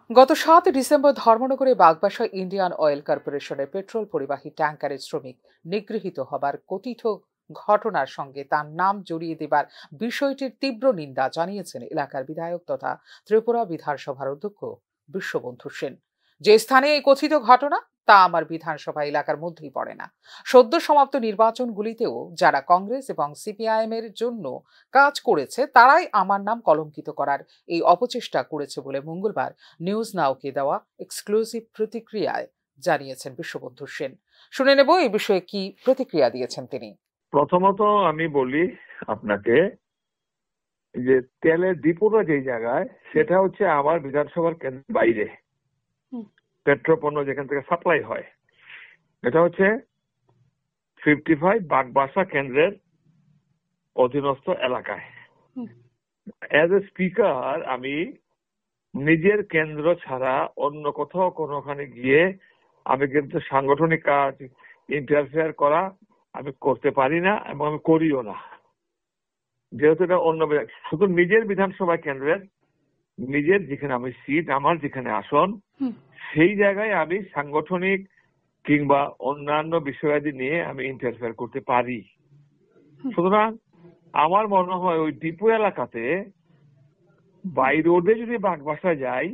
গত ৭ December ধর্মনগরে বাগবাসা Indian oil কর্পোরেশনের petrol পরিবাহী ট্যাঙ্কারের শ্রমিক নিগৃহীত হবার কথিত ঘটনার সঙ্গে তার নাম জড়িয়ে দেবার বিষয়টির তীব্র নিন্দা জানিয়েছেন এলাকার বিধায়ক তথা ত্রিপুরা বিধানসভার অধ্যক্ষ বিশ্ববন্ধু সেন। যে স্থানে এই কথিত ঘটনা তা আমার বিধানসভা এলাকার মধ্যেই পড়ে না। সদ্য সমাপ্ত নির্বাচনগুলিতেও যারা কংগ্রেস এবং সিপিআইএম এর জন্য কাজ করেছে তারাই আমার নাম কলঙ্কিত করার এই অপচেষ্টা করেছে বলে মঙ্গলবার নিউজ নাওকে দেওয়া এক্সক্লুসিভ প্রতিক্রিয়ায় জানিয়েছেন বিশ্ববন্ধু সেন। শুনে নেব এই বিষয়ে কি প্রতিক্রিয়া দিয়েছেন তিনি। প্রথমত আমি বলি আপনাকে যে তেলের ডিপোটা যেই জায়গায় সেটা হচ্ছে আমার বিধানসভার কেন্দ্রের বাইরে, পেট্রোপণ্য যেখান থেকে সাপ্লাই হয় এটা হচ্ছে 55 বাগবাসা কেন্দ্রের অধীনস্থ এলাকায়। অ্যাজ এ স্পিকার আমি নিজের কেন্দ্র ছাড়া অন্য কোথাও কোনোখানে গিয়ে আমি কিন্তু সাংগঠনিক কাজ ইন্টারফেয়ার করা আমি করতে পারি না এবং আমি করিও না, যেহেতু এটা অন্য শুধু নিজের বিধানসভা কেন্দ্রের নিজের যেখানে আমি সিট, আমার যেখানে আসন, সেই জায়গায় আমি সাংগঠনিক কিংবা অন্যান্য বিষয়াদি নিয়ে আমি ইন্টারফেয়ার করতে পারি। সুতরাং আমার মনে হয় ওই ডিপো এলাকাতে বাই রোডে যদি বাগবাসা যাই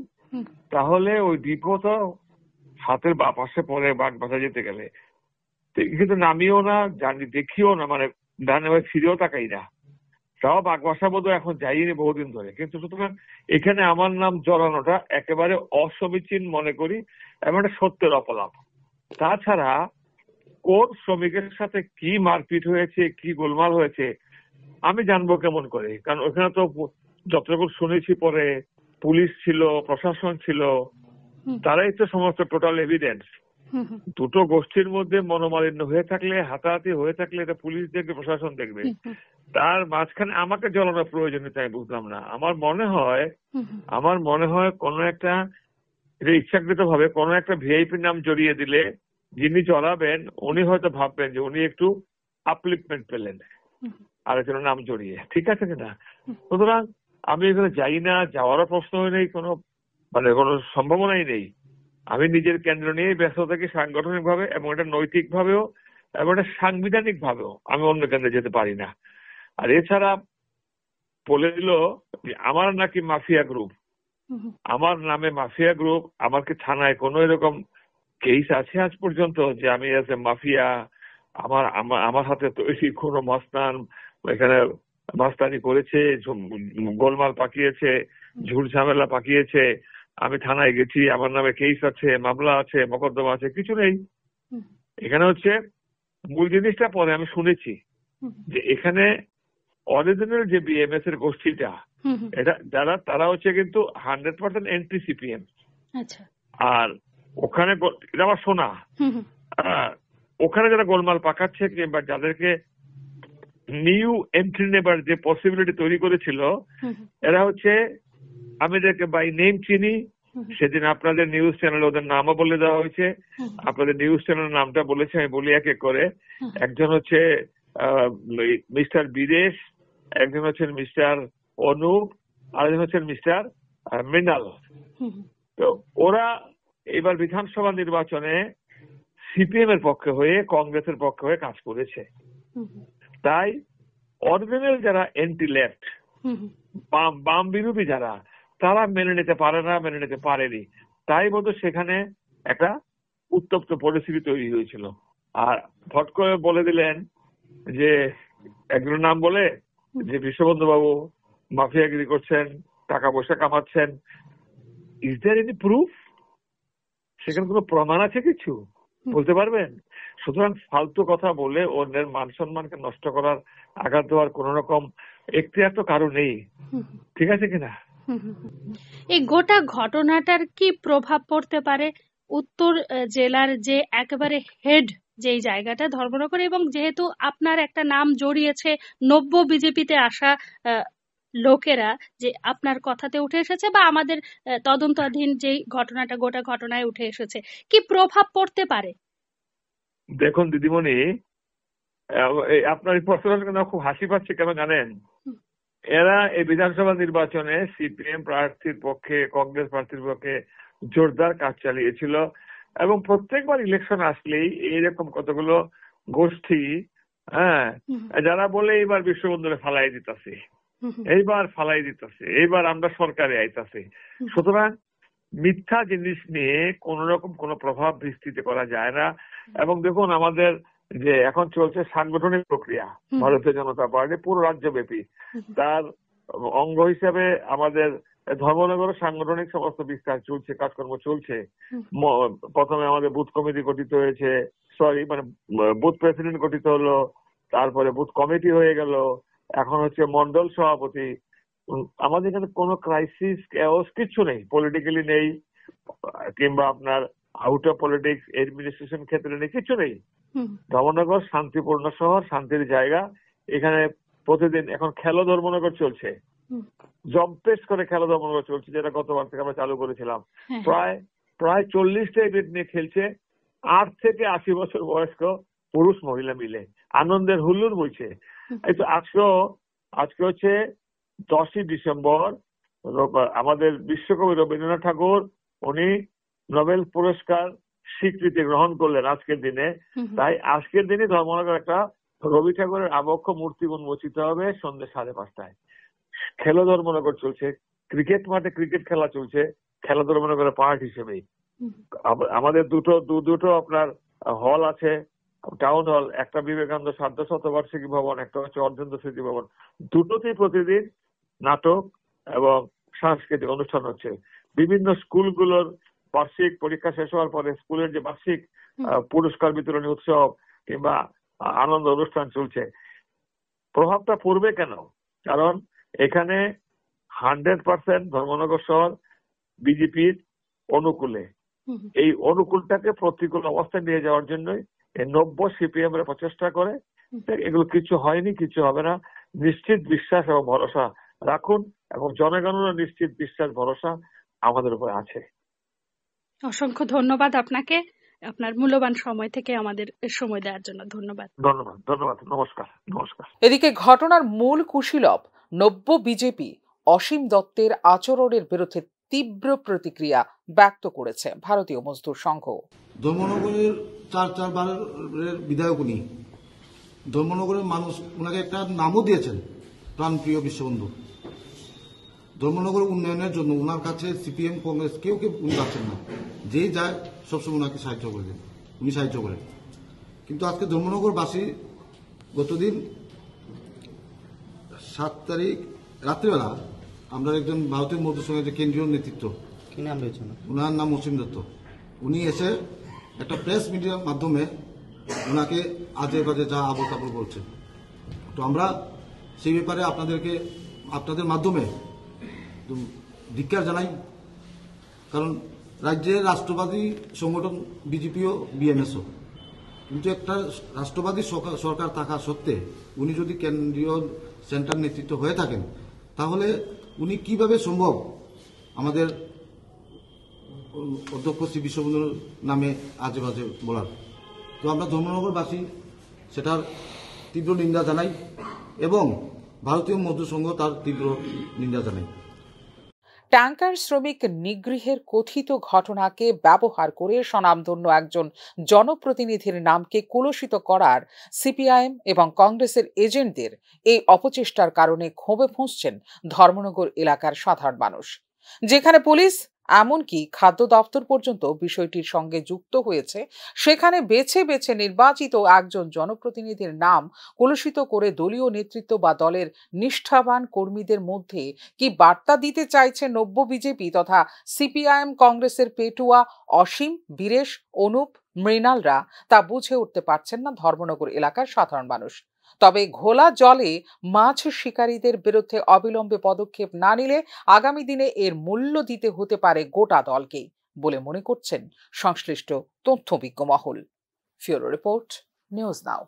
তাহলে ওই ডিপো তো হাতের বা পাশে পড়ে বাগবাসা যেতে গেলে, কিন্তু নামিও না, জানি দেখিও না, মানে ডানে ভাই ফিরেও তাকাই না। তাও বাগবাসা বোধ এখন যাইনি বহুদিন ধরে, কিন্তু সুতরাং এখানে আমার নাম জড়ানোটা একেবারে অসমীচীন মনে করি এবং একটা সত্যের অপলাপ। তাছাড়া কোন শ্রমিকের সাথে কি মারপিট হয়েছে, কি গোলমাল হয়েছে আমি জানবো কেমন করে? কারণ ওখানে তো যতটুকু শুনেছি পরে পুলিশ ছিল, প্রশাসন ছিল, তারাই তো সমস্ত টোটাল এভিডেন্স। দুটো গোষ্ঠীর মধ্যে মনোমালিন্য হয়ে থাকলে, হাতাহাতি হয়ে থাকলে এটা পুলিশ দেখবে, প্রশাসন দেখবে, তার মাঝখানে আমাকে জড়ানোর প্রয়োজনীয়তা আমি বুঝলাম না। আমার মনে হয় কোন একটা ইচ্ছাকৃত ভাবে কোন একটা ভিআইপির নাম জড়িয়ে দিলে যিনি জড়াবেন উনি হয়তো ভাববেন যে উনি একটু আপলিফমেন্ট পেলেন আরেকজনের নাম জড়িয়ে, ঠিক আছে কিনা? সুতরাং আমি এখানে যাই না, যাওয়ারও প্রশ্নই নেই, কোনো সম্ভাবনাই নেই। আমি নিজের কেন্দ্র নিয়ে ব্যস্ত থাকি সাংগঠনিক ভাবে এবং এটা নৈতিক ভাবেও এবং এটা সাংবিধানিক ভাবেও আমি অন্য কেন্দ্রে যেতে পারি না। আর এছাড়া বলে দিল আমার নাকি মাফিয়া গ্রুপ, আমার নামে মাফিয়া গ্রুপ, আমাকে থানায় কোনো এরকম কেস আছে আজ পর্যন্ত যে আমি এজ এ মাফিয়া আমার হাতে তৈরি কোনো মস্তান এখানে মাস্তানি করেছে, গোলমাল পাকিয়েছে, ঝুট ঝামেলা পাকিয়েছে, আমি থানায় গেছি, আমার নামে কেস আছে, মামলা আছে, মকদ্দমা আছে, কিছু নেই। এখানে হচ্ছে মূল জিনিসটা পরে আমি শুনেছি যে এখানে অরিজিনাল যে বিএমএস এর গোষ্ঠীটা এটা তারা হচ্ছে কিন্তু 100% এন্টি সিপিএম। আর ওখানে এটা আমার শোনা, ওখানে যারা গোলমাল পাকাচ্ছে কিংবা যাদেরকে নিউ এন্ট্রি নেবার যে পসিবিলিটি তৈরি করেছিল এরা হচ্ছে, আমি এদেরকে বাই নেম চিনি। সেদিন আপনাদের নিউজ চ্যানেলে ওদের নামও বলে দেওয়া হয়েছে, আপনাদের নিউজ চ্যানেলের নামটা বলেছে, আমি বলি এক এক করে। একজন হচ্ছে মিস্টার বিদেশ, একজন হচ্ছেন মিস্টার অনুপ, আরেকজন হচ্ছেন মিস্টার মৃণাল। তো ওরা এবার বিধানসভা নির্বাচনে সিপিএম এর পক্ষে হয়ে, কংগ্রেসের পক্ষে হয়ে কাজ করেছে। তাই অরিজিনাল যারা এন্টি লেফট, বাম বিরোধী যারা, তারা মেনে নিতে পারে না, মেনে নিতে পারেনি। তাই বোধ সেখানে একটা উত্তপ্ত পরিস্থিতি তৈরি হয়েছিল। আর ফট করে বলে দিলেন যে একজনের নাম বলে যে বিশ্ববন্ধু বাবু মাফিয়াগিরি করছেন, টাকা পয়সা কামাচ্ছেন। Is there any proof? সেখানে কোনো প্রমাণ আছে কিছু বলতে পারবেন? সুতরাং ফালতু কথা বলে অন্যের মান সম্মানকে নষ্ট করার, আঘাত দেওয়ার কোন রকম এখতিয়ার তো কারো নেই, ঠিক আছে কিনা? এই গোটা ঘটনাটার কি প্রভাব পড়তে পারে উত্তর জেলার যে একেবারে হেড যেই জায়গাটা ধর্মনগর, এবং যেহেতু আপনার একটা নাম জড়িয়েছে নব্য বিজেপিতে আসা লোকেরা, যে আপনার কথাতে উঠে এসেছে বা আমাদের তদন্তাধীন যে ঘটনাটা গোটা ঘটনায় উঠে এসেছে, কি প্রভাব পড়তে পারে? দেখুন দিদিমণি, আপনার এই প্রশ্নটা খুব হাসি পাচ্ছে, কেন জানেন? এরা এই বিধানসভা নির্বাচনে সিপিএম প্রার্থীর পক্ষে, কংগ্রেস প্রার্থীর পক্ষে জোরদার কাজ চালিয়েছিল এবং প্রত্যেকবার ইলেকশন আসলেই এইরকম কতগুলো গোষ্ঠী, হ্যাঁ, যারা বলে এইবার বিশ্ববন্ধুরে ফালাই দিতেছে, এইবার আমরা সরকারে আইতাছি। সুতরাং মিথ্যা জিনিস নিয়ে কোন রকম কোন প্রভাব বিস্তৃত করা যায় না। এবং দেখুন আমাদের যে এখন চলছে সাংগঠনিক প্রক্রিয়া ভারতীয় জনতা পার্টি পুরো রাজ্যব্যাপী, তার অঙ্গ হিসেবে আমাদের ধর্মনগর সাংগঠনিক সমস্ত বিস্তার চলছে, কাজকর্ম চলছে। প্রথমে আমাদের বুথ কমিটি গঠিত হয়েছে, বুথ প্রেসিডেন্ট গঠিত হলো, তারপরে বুথ কমিটি হয়ে গেল, এখন হচ্ছে মন্ডল সভাপতি। আমাদের এখানে কোনো ক্রাইসিস কিচ্ছু নেই, পলিটিক্যালি নেই, কিংবা আপনার আউট অফ পলিটিক্স এডমিনিস্ট্রেশন ক্ষেত্রে নেই, কিছু নেই। ধর্মনগর শান্তিপূর্ণ শহর, শান্তির জায়গা। এখানে প্রতিদিন এখন খেলো ধর্মনগর চলছে, জম্পেস করে খেলো ধর্মনগর চলছে, যেটা গতবার থেকে আমরা চালু করেছিলাম। প্রায় 40টা ইভেন্ট নিয়ে খেলছে 8 থেকে 80 বছর বয়স্ক পুরুষ মহিলা মিলে, আনন্দের হুল্লোড় বইছে। এই তো আজকে হচ্ছে 10ই ডিসেম্বর, আমাদের বিশ্বকবি রবীন্দ্রনাথ ঠাকুর উনি নোবেল পুরস্কার স্বীকৃতি গ্রহণ করলেন আজকের দিনে। তাই আজকের দিনে ধর্মনগর একটা রবি ঠাকুরের আবক্ষ মূর্তি উন্মোচিত হবে সন্ধ্যে 5:30টায়। খেলো ধর্মনগর চলছে, ক্রিকেট মাঠে ক্রিকেট খেলা চলছে খেলো ধর্মনগরের পার্ট হিসেবেই। আমাদের দুটো আপনার হল আছে, টাউন হল, একটা বিবেকানন্দ সার্ধশতবার্ষিকী ভবন, একটা হচ্ছে অর্ধেন্দ্র স্মৃতি ভবন। দুটোতেই প্রতিদিন নাটক এবং সাংস্কৃতিক অনুষ্ঠান হচ্ছে। বিভিন্ন স্কুলগুলোর বার্ষিক পরীক্ষা শেষ হওয়ার পরে স্কুলের যে বার্ষিক পুরস্কার বিতরণী উৎসব কিংবা আনন্দ অনুষ্ঠান চলছে। প্রভাবটা পড়বে কেন? কারণ এখানে 100% ধর্মনগর শহর বিজেপির অনুকূলে। এই অনুকূলটাকে প্রতিকূল অবস্থায় নিয়ে যাওয়ার জন্যই এই 90 সিপিএম এর প্রচেষ্টা করে। এগুলো কিছু হয়নি, কিছু হবে না। নিশ্চিত বিশ্বাস এবং ভরসা রাখুন, এবং জনগণেরও নিশ্চিত বিশ্বাস ভরসা আমাদের উপর আছে। অসংখ্য ধন্যবাদ আপনাকে, আপনার মূল্যবান সময় থেকে আমাদের সময় দেওয়ার জন্য ধন্যবাদ। নমস্কার। এদিকে ঘটনার মূল কুশীলব নব্য বিজেপি অসীম দত্তের আচরণের বিরুদ্ধে তীব্র প্রতিক্রিয়া ব্যক্ত করেছে ভারতীয় মজদুর সংঘ। ধর্মনগরের 4 বিধায়ক উনি, ধর্মনগরের মানুষ ওনাকে একটা নামও দিয়েছেন, প্রাণপ্রিয় বিশ্ববন্ধু। ধর্মনগরের উন্নয়নের জন্য ওনার কাছে সিপিএম কংগ্রেস কেউ উনি পাচ্ছেন না, যেই যায় সবসময় ওনাকে সাহায্য করে দেন, উনি সাহায্য করেন। কিন্তু আজকে ধর্মনগরবাসী গতদিন 7 তারিখ রাত্রিবেলা আমরা একজন ভারতীয় মজদুর সংঘের যে কেন্দ্রীয় নেতৃত্ব, ওনার নাম অসীম দত্ত, উনি এসে একটা প্রেস মিডিয়ার মাধ্যমে ওনাকে আজে বাজে যা আবল তাবল বলছে। তো আমরা সেই ব্যাপারে আপনাদের মাধ্যমে ধিক্কার জানাই। কারণ রাজ্যের রাষ্ট্রবাদী সংগঠন বিজেপিও বিএমএসও, কিন্তু একটা রাষ্ট্রবাদী সরকার থাকা সত্ত্বে উনি যদি কেন্দ্রীয় সেন্টার নেতৃত্ব হয়ে থাকেন, তাহলে উনি কিভাবে সম্ভব আমাদের অধ্যক্ষ শ্রী বিশ্ববন্ধুর নামে আজে বাজে বলার। তো আমরা ধর্মনগরবাসী সেটার তীব্র নিন্দা জানাই এবং ভারতীয় মজদুর সংঘ তার তীব্র নিন্দা জানাই। ট্যাঙ্কার শ্রমিক নিগৃহের কথিত ঘটনাকে ব্যবহার করে স্বনামধন্য একজন জনপ্রতিনিধির নামকে কলুষিত করার সিপিআইএম এবং কংগ্রেসের এজেন্টদের এই অপচেষ্টার কারণে ক্ষোভে ফুঁসছেন ধর্মনগর এলাকার সাধারণ মানুষ, যেখানে পুলিশ এমনকি খাদ্য দপ্তর পর্যন্ত বিষয়টির সঙ্গে যুক্ত হয়েছে। সেখানে বেছে বেছে নির্বাচিত একজন জনপ্রতিনিধির নাম কলুষিত করে দলীয় নেতৃত্ব বা দলের নিষ্ঠাবান কর্মীদের মধ্যে কি বার্তা দিতে চাইছে নব্য বিজেপি তথা সিপিআইএম কংগ্রেসের পেটুয়া অসীম, বীরেশ, অনুপ, মৃণালরা তা বুঝে উঠতে পারছেন না ধর্মনগর এলাকার সাধারণ মানুষ। তবে ঘোলা জলে মাছ শিকারীদের বিরুদ্ধে অবিলম্বে পদক্ষেপ না নিলে আগামী দিনে এর মূল্য দিতে হতে পারে গোটা দলকেই বলে মনে করছেন সংশ্লিষ্ট তথ্যবিজ্ঞ মহল। ফিউরো রিপোর্ট, নিউজ নাও।